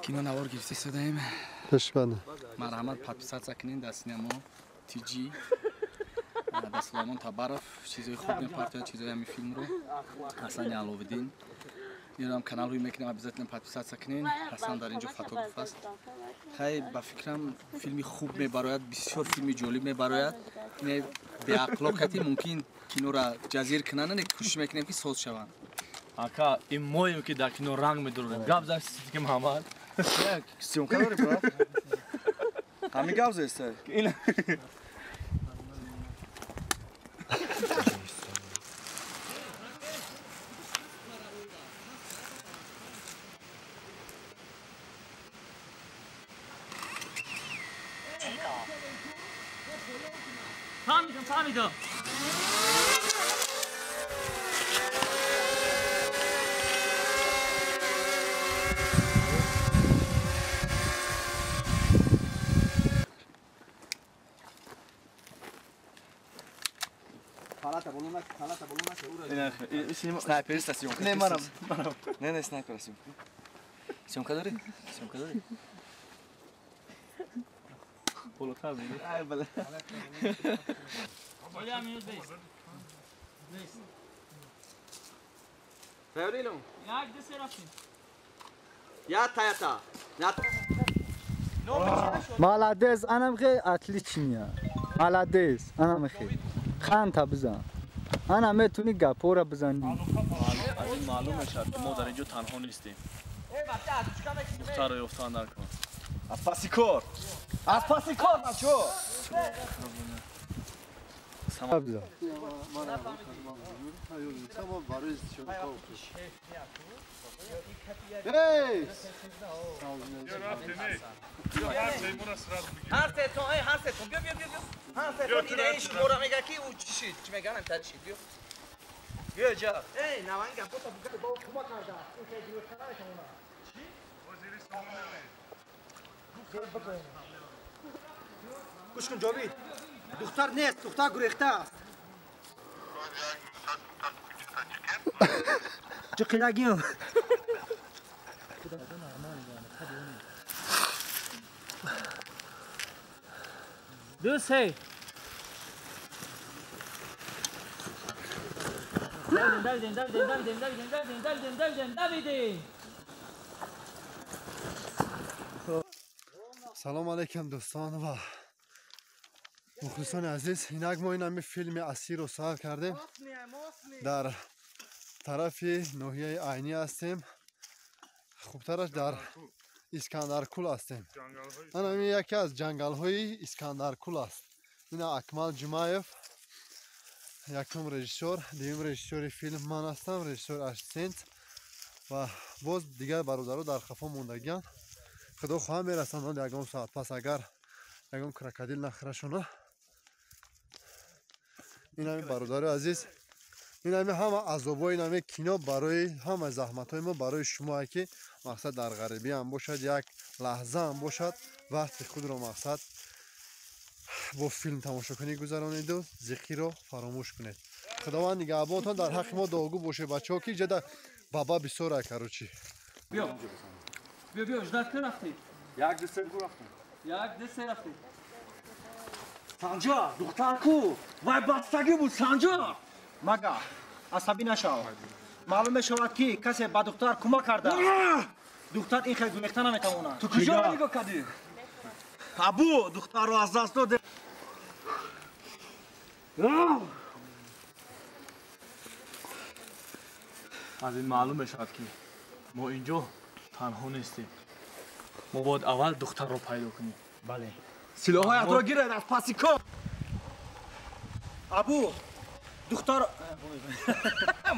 кино навор гирифта истодаем. Ташбана. Марҳамат подписатсия кинен дар синемо TG. Дар Сулаймон Табаров чизои хуб мепартояд, чизои ҳамин филмро. Ҳасани Аловиддин. Инам каналҳои мекунем, обязательно подписатсия кинен. Ҳасан дар инҷо фотограф аст. Хай ба фикрам филми хуб мебарояд, бисёр филми ҷолиб мебарояд. Ин беақлокати мумкин киноро ҷазир кунанд, не кӯшиш мекунем ки соз шаванд. Ака, ин моем ки дар кино ранг медурем. Гап заш ки Муҳаммад. Сёмка дорем, брат? Ҳамин гап зест. فهمیدم Снайперист аст съёмка. Не, манам. Не, снайпер аст съёмка. Съёмка дори? Съёмка дори? بالاتر میگه بله. ولی میاد بیست Феврилум. یک دسته رفتیم Я таята. Молодец, анамхе отличная. Молодец, анамхе. خانتا بزن. انا میتونی گپورا بزنی. از این معلوم میشد که ما در اینجا تنها نیستیم. دختر رو یافتن نکن. از پسی کار. از پسی کار نچو. بزن. بیا جا. گوش کن جاوید. دختر نیست، دختر گریخته است. چه قیلگیم؟ دوست هی سلام علیکم دوستان و مخلصان عزیز. اینک ما این فیلم اسیر رو ساخت کردیم. در طرف ناحیه عینی هستیم. خوبترش در اسکندرکول هستیم. این یکی از جنگل های اسکندرکول است. این اکمل جمعیف یکم رژیسور، دوم رژیسور فیلم من هستم، رژیسور اسیستنت و باز دیگر برادرها در خفا موندگان. خدا خواهم میرسند یکم ساعت پس اگر یکم کراکودیل نخرشونه. این همه برادر عزیز، این همه عذابای این همه کینا برای همه زحمت‌های ما برای شما که مقصد در غریبی هم باشد، یک لحظه هم باشد وقت خود را مقصد با فیلم تماشا کنید گذرانید و ذکر را فراموش کنید. خداوند نگهبانتان در حق ما دعاگو باشه بچه‌ها که جدا بابا بسیار کاروچی. بیا اجداد رفتیم یک دسته کو رفتیم. یک دسته رفتیم سانجا دختر کو وای بستگی بود سانجا. مگه عصبی نشو. معلوم شود که کسی با دختر کمک کرده. دختر این خیلی گریخته نمیتونه. تو کجا نگاه کردی؟ ابو دختر رو از دست داده. از این معلوم میشد که ما اینجا تنها نیستیم. ما باید اول دختر رو پیدا کنیم. بله. سلاح‌هایت را گیرید از پسی کار. ابو دختر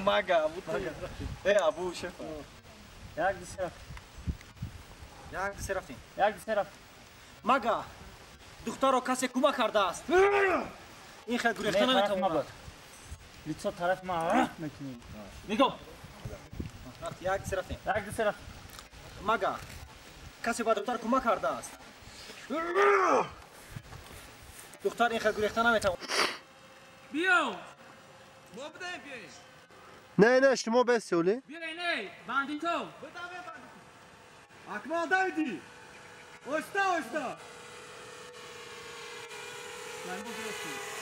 مگه ابو ای ابو شف. یک دسته رفتیم. یک دسته رفتیم. یک دسته رفتیم. مگه دختر رو کسی کمک کرده است. این خیلی گریخته نمیتونه. لیتسا طرف ما میکنیم. میگم یک دسته رفتیم. یک دسته رفتیم. مگه کسی با دختر کمک کرده است. دختر این خیلی گریخته نمیتونه. بیا ما بدهیم بیاییم. نه شما بسیولی؟ بیا نه بندی تو. Akmal Davidi. Oysta. Ben bu diyorsun.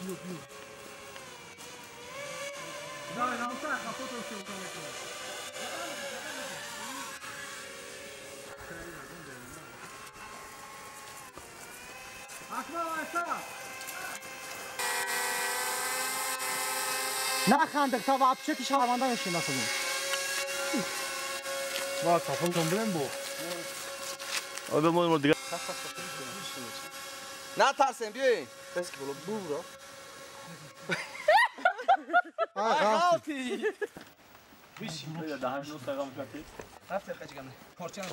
Yok. Давай, на устах, а потом все уколоть. Akmal Aysa. نخندق تا وابچه که شهرونده میشیم مثلا ما تفاهم کنم بو آب ما دیگه نه ترسیم بیاین بس که بالا بو را غلطی بیشی بیا ده هم نوت تقام کردی رفت خیلی گم پورچان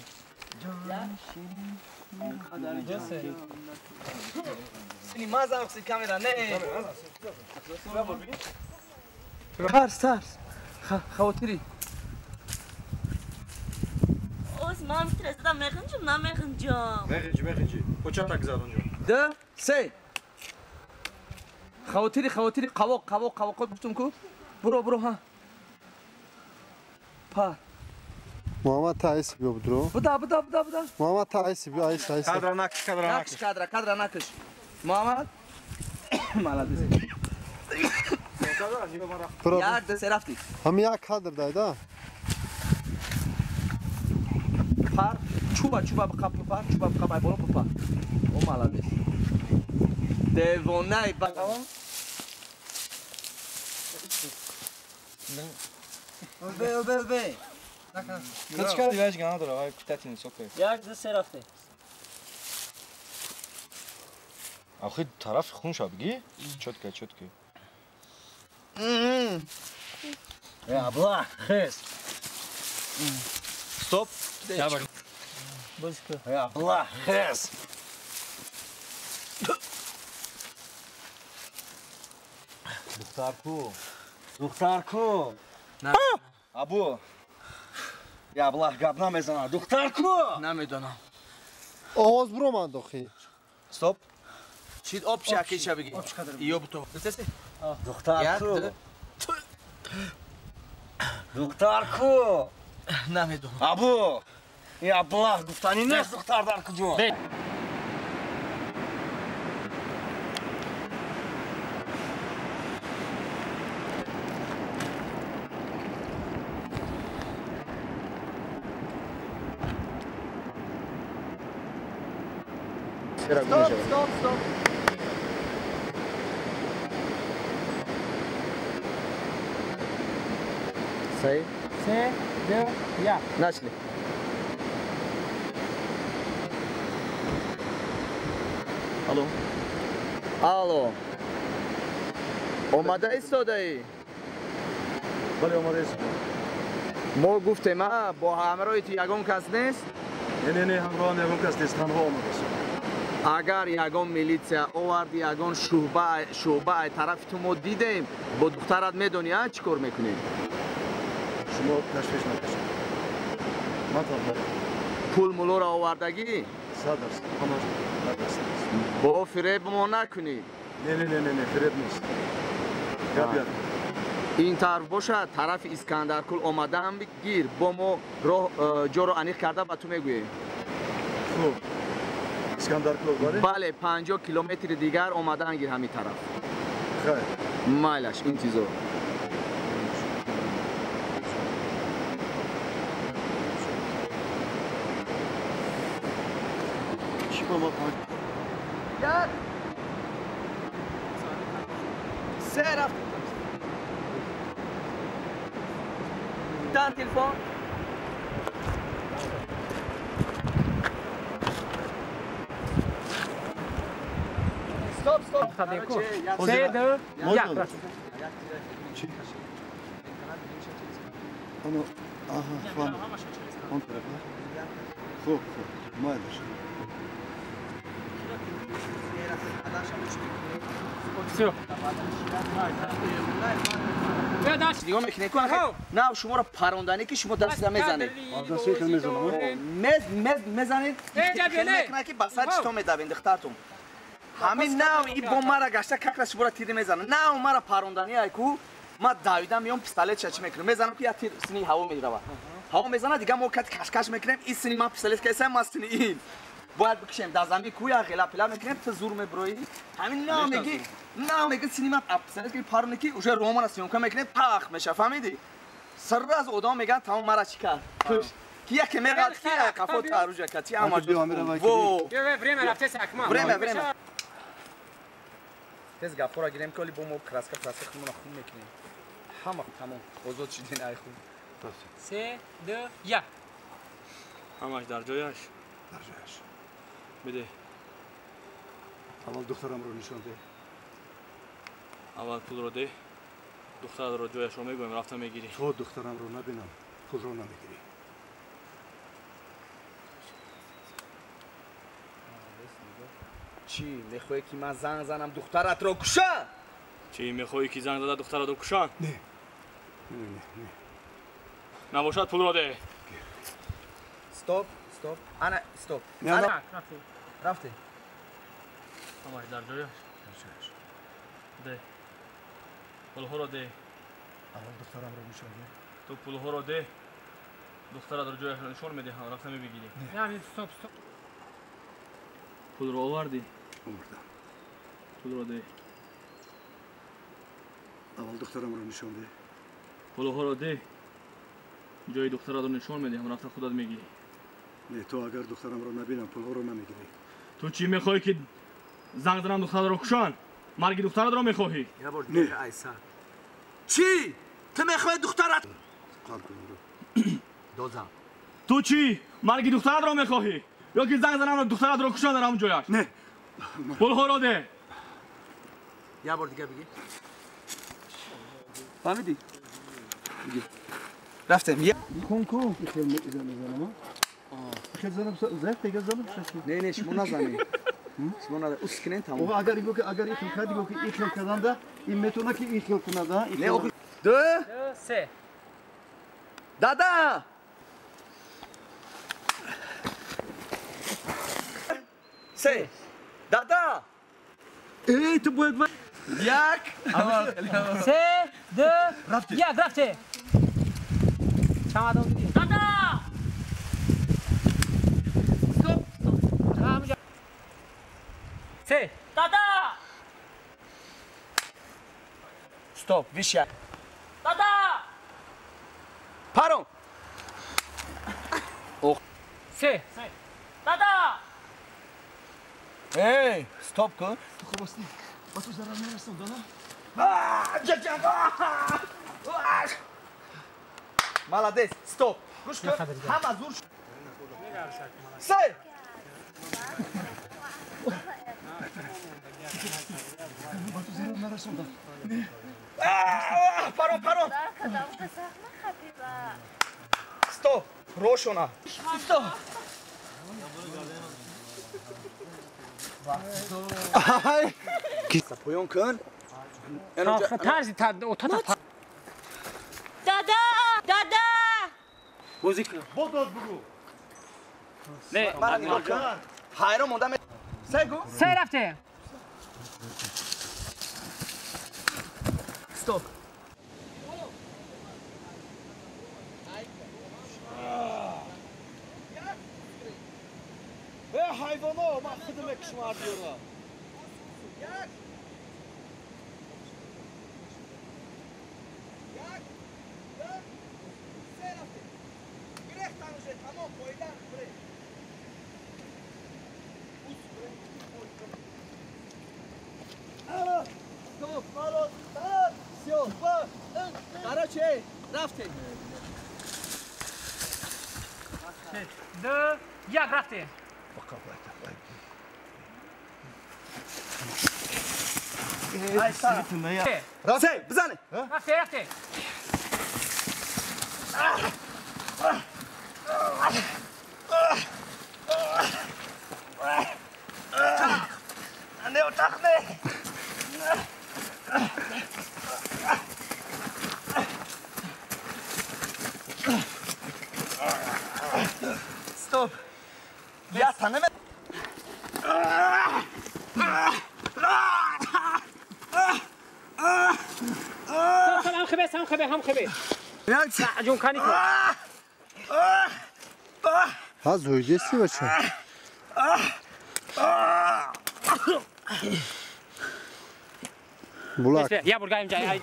اینی مازم خسی کامera نه ترس خاطری Osman میترسیدم مخنجم نه مخنجم مخنجی کجا tak زد اونجا ده سه خاطری قواق گفتم کو برو ها پا محمد تایس بیا بدرو بدا محمد تایس بیا ایس کادر نکش کادر نکش محمد مالادیس یک دست رفتی هم یک کادر دایدا پر چوبا بقاب بالا پا او مالادیس دیوانه بقا به Kaç kağıdı ver gana dura ay kutatini sokay. یک دست رفته Axı taraf xunş abgi. Çotke. یا ابله خیز Stop. Ya bak. بس که Ya Allah xes. دختر کو ابو یا الله قبنا مزنا دختر کو نمیدونم آواز برو من دخی stop چیت آب شکی چه بگی ایو بتو بسیسی دختر کو دختر کو نمیدونم ابو یا الله گفتنی نه دختر در کجا Stop. Say. 3 2 1 Начали. Алло. اومده ایستاده بله اومده ما گفتیم با همراهی تو یگان کس نیست نه همراه یگان کس نیست تنها اومده اگر یگان میلیتسیا آورد یگان شعبه طرف تو ما دیدیم با دخترت میدونی چی کار میکنیم شما تشویش نکشید من تا پول مولو را آوردگی 100% همش نکست با فریب ما نکنی نه فریب نیست گپ این طرف باشه طرف اسکندرکل آمده هم گیر با ما جا رو انیق کرده با تو میگوییم خوب اسکندرکل بله 50 کیلومتر دیگر آمدن گیر همین طرف خیر مایلش انتظار چی با ما کنید؟ یاد سه رفت دان تلفن Stop. 3 2 1 Onu aha falan. On tarafa. خوب مالش. все دیگه میکنه نه شما رو پروندنی که شما دست میزنید دست میزنم میزنید فکر میکنه که بسات چطور میدوین دخترتون ҳамин нав и бо мара гашта какраш бора тири мезана нав мара парондани айку ма давида миём пистолет чачи мекунам мезанам ки я тир сини ҳаво мерава ҳаво мезана дига мо кати кашкаш мекунем ин сини ма пистолет кайсам ма сини ин бояд бикишем дар замин куя ғела пила мекунем то зур меброи ҳамин нав меги сини ма пистолет ки пароне ки уже романа сиёмка мекунем пах меша фаҳмиди сарраз одам меган тамом мара чӣ кард кия ке меғад кия қафо таруҷа кад чи ама во время рафтеса акмал время тез гафора гирем коли бо мо краска хумона хум мекунем ҳама тамом озод шидин ай хуб 3 2 1 ҳамаш дар ҷояш биде аввал духтарамро нишон де аввал пулро де духтарадро ҷояшро мегӯем рафта мегирӣ то духтарамро набинам пулро намегирӣ чӣ мехоҳӣ ки ман занг занам духтаратро кушам чӣ мехоҳӣ ки занг зада духтарадро кушанд не набошад пулро де стоп ана стоп рафте ҳамаш дар ҷояш де пулҳоро де аввал духтарамро нишон де ту пулҳоро де духтарадро ҷояшро нишон медиҳам рафта мебигирӣ стоп пулро овардӣ овардам пулро де аввал духтарамро нишон де пулҳоро де ҷои духтарадро нишон медиҳам рафта худат мегирӣ не то агар духтарамро набинам пулҳоро намегирӣ ту чӣ мехоҳӣ ки занг занам духтарадро кушанд марги духтарадро мехоҳӣ не чӣ ту мехоҳӣ духтарат дозам ту чӣ марги духтарадро мехоҳӣ ё ки занг занам духтарадро кушанд дар ҳамон ҷояш не пулҳоро де я бор дига бигӣ фаҳмидӣ рафтем не шумо назанед шумо ускинен тамом агар ихл карди ки ихл карданда ин метавона ки ихл кунада ду 3 дада се дада эй ту бояд як 3 2 1 рафте чамадан гидӣ Дада! стоп ҳамҷа 3 Дада! стоп виша Дада! паром 3 Дада! эй стоп кун молодец стоп гӯш кун ҳама зур се паром стоп рошона стоп поён кун тарзи Дада! Дада! музика бодод бугу не мара нигоҳ кун ҳайрон монда сегу 3 рафте стоп ҳайвоно ман худам мекушмар диёра короче рафте 2 1 рафте рафте бизане рафте не отахне стоп я танеме هم خبه جون کنی کن ها زویدستی بچه بولاک یا برگایم جای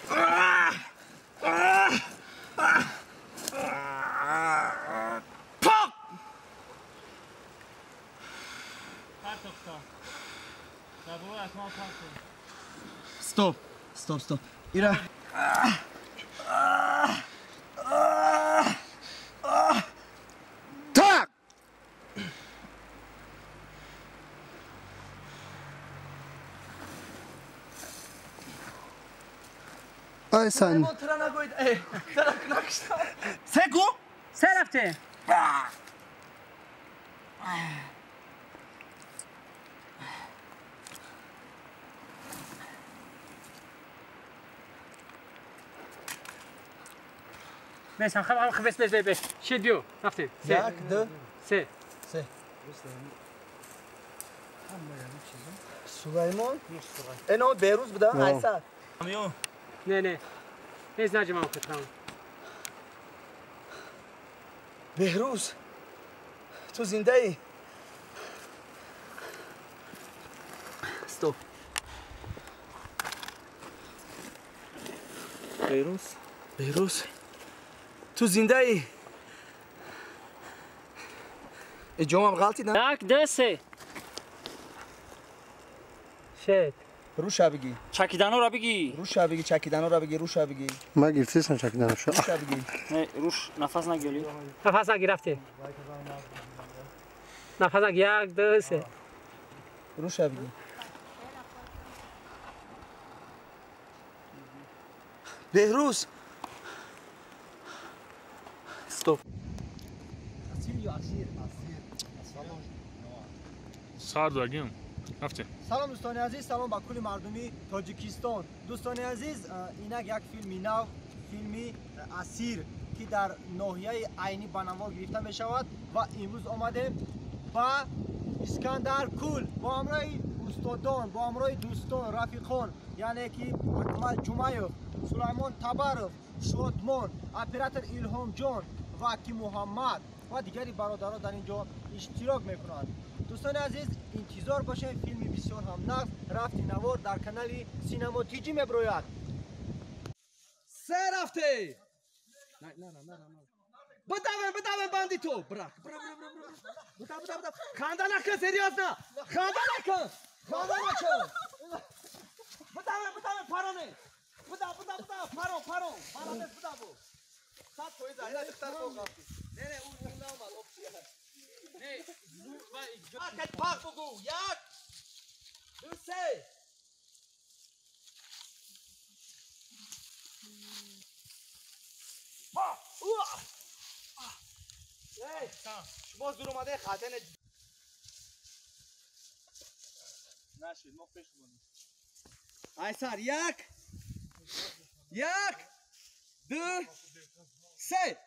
Stop. Ira. tak ay sen سه رفته بس هم خبس بس شدیو رفته سه سه سلیمان اینو بیروز بده ایسا نه نیز نجمع کترم بهروز تو زنده ای استوب بهروز تو زنده ای جوام غلطی نه یک دو سه شد روشا بگی چکیدنو را بگی روشا بگی چکیدنو را بگی روشا بگی ما گرفتیسن چکیدن شو روشا بگی نه روش نفس نگیری نفس نگی رفته نفس نگی یک دو سه روشا بگی بهروز استوب سر داگیم رفته سلام دوستان عزیز، سلام با کل مردمی تاجیکستان. دوستان عزیز، اینک یک فیلمی نو، فیلمی اسیر که در ناحیه عینی بانوان گرفته می شود و امروز آمدیم با اسکندر کول با همراه استادان، با همراه دوستان، رفیقان، یعنی که اکمل جمعیف، سلیمان تبرف، شادمان، اپراتور ایلهام جان و کی محمد و دیگری برادران در اینجا اشتراک میکنند. دوستان عزیز، انتظار باشید، فیلمی بسیار هم نفت رفتی نوار در کانال سینما تیجی میبروید. سه رفته بداوه باندی تو برک بدا خانده نکن سریاس نه خانده نکن بداوه پرانه بدا پرانه بدا بو سات کوئی زاینا اختر کو گفتی نه اون نامد اپسیه نه کت پاک بگو یک دو سه شما زور اومده خاتن نشید ما پیش بودیم ایسار یک دو سه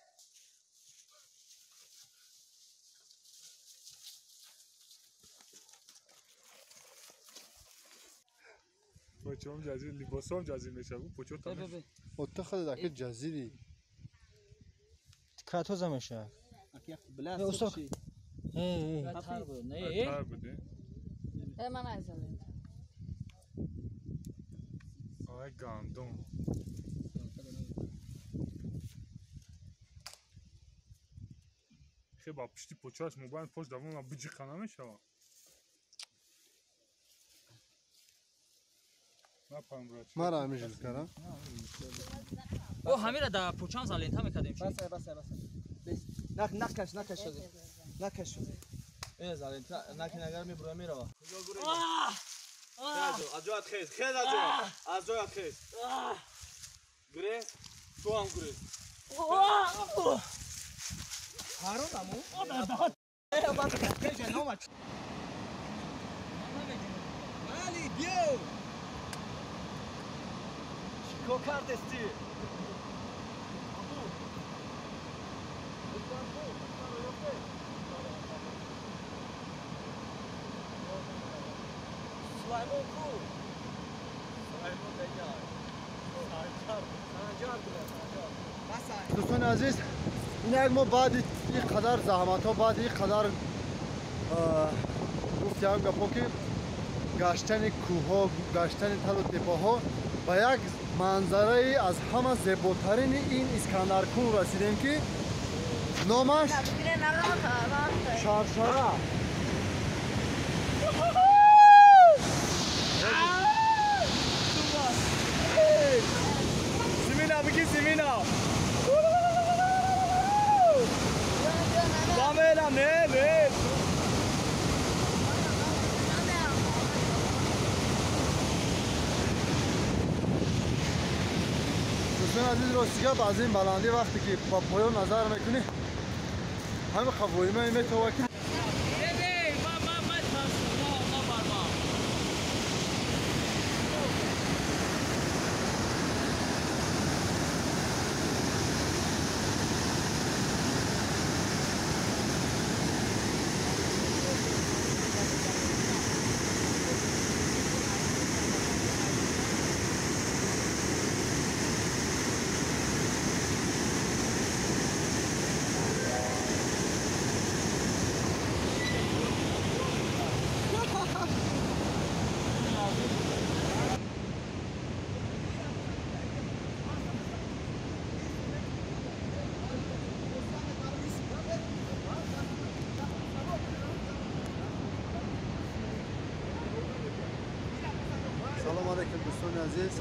پوچوم جزیر لیباسام جزیر میشه پوچو تا اتخذ ذاك الجزيري کاتو زمشه بلند استاد تر بوده من عايزه آی گاندون خیلی با پشتی پوچاش موبایل پشت دوام ما بجی خانه میشه ما را میجل کردم او همین را در پوچان زالینتا میکردیم بس نکش شده این زالینتا نکن اگر میبره میره از جایت خیز از جایت خیز گره تو هم گره هارون امو مالی بیو چیکو کردستی Slimer cool. Slimer they die. دوستان عزیز این یک ما بعد این قدر زحمت ها بعد این قدر گفتیم گپا که گشتن کوه ها گشتن تل و تپه ها به یک منظره از همه زیباترین این اسکندرکول رسیدیم که نامش شرشره Simina bagi Simina. Pamela ne. دوستان عزیز راستیگه از این بلندی وقتی که با پایان نظر میکنی همه خواهی من میتوه که سلام علیکم دوستان عزیز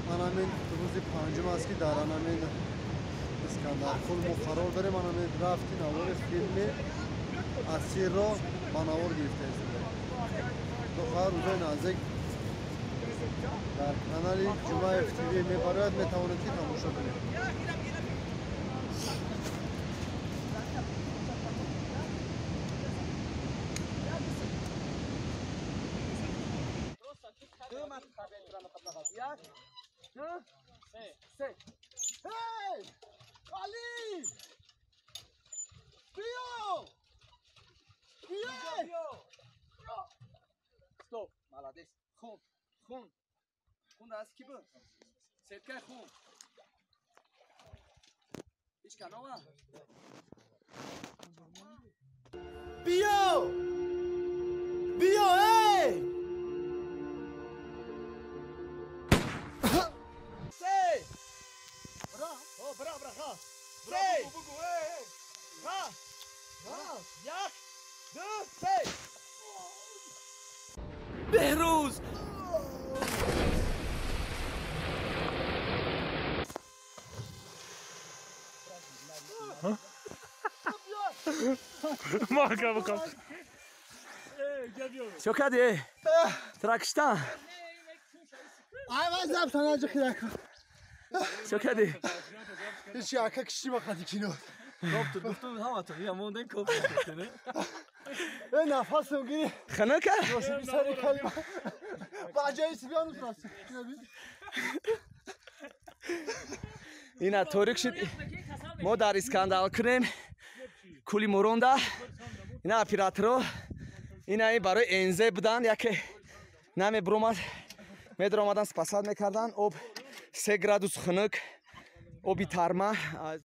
من همین روز پنجم است که در همین اسکندرکول ما قرار داریم من همین رفتیم اول فیلم اسیر را بناور گرفته است دو روزای نزدیک در کانال جمعه FTV میبرد میتوانید که تماشا کنید Hey! Ali! Bio! Bio! Stop! Молодец. Хун. Хун раз ki bu? Setkay xun. Hiç kanova. Bio! Bio, hey! Say! Bra! Oh, bra, ha! Say! Ha! Yak! Dur! Say! Behruz! Marka bakalım. Çok hadi. Trakistan. Ay vazam sana acık yak. Çok hadi. Hiç yaka kişi bakmadı kino. Koptu hava to ya monden koptu seni. Nefesim giri. Xanaka? Nasıl bir sarı kalma. Bacayı sibiyanız nasıl? Ина торик шуд мо дар Искандаркул кули моронда ина операторо ина барои энзе будан яке наме буромад медромадан спасад мекардан об 3 градус хунук оби тарма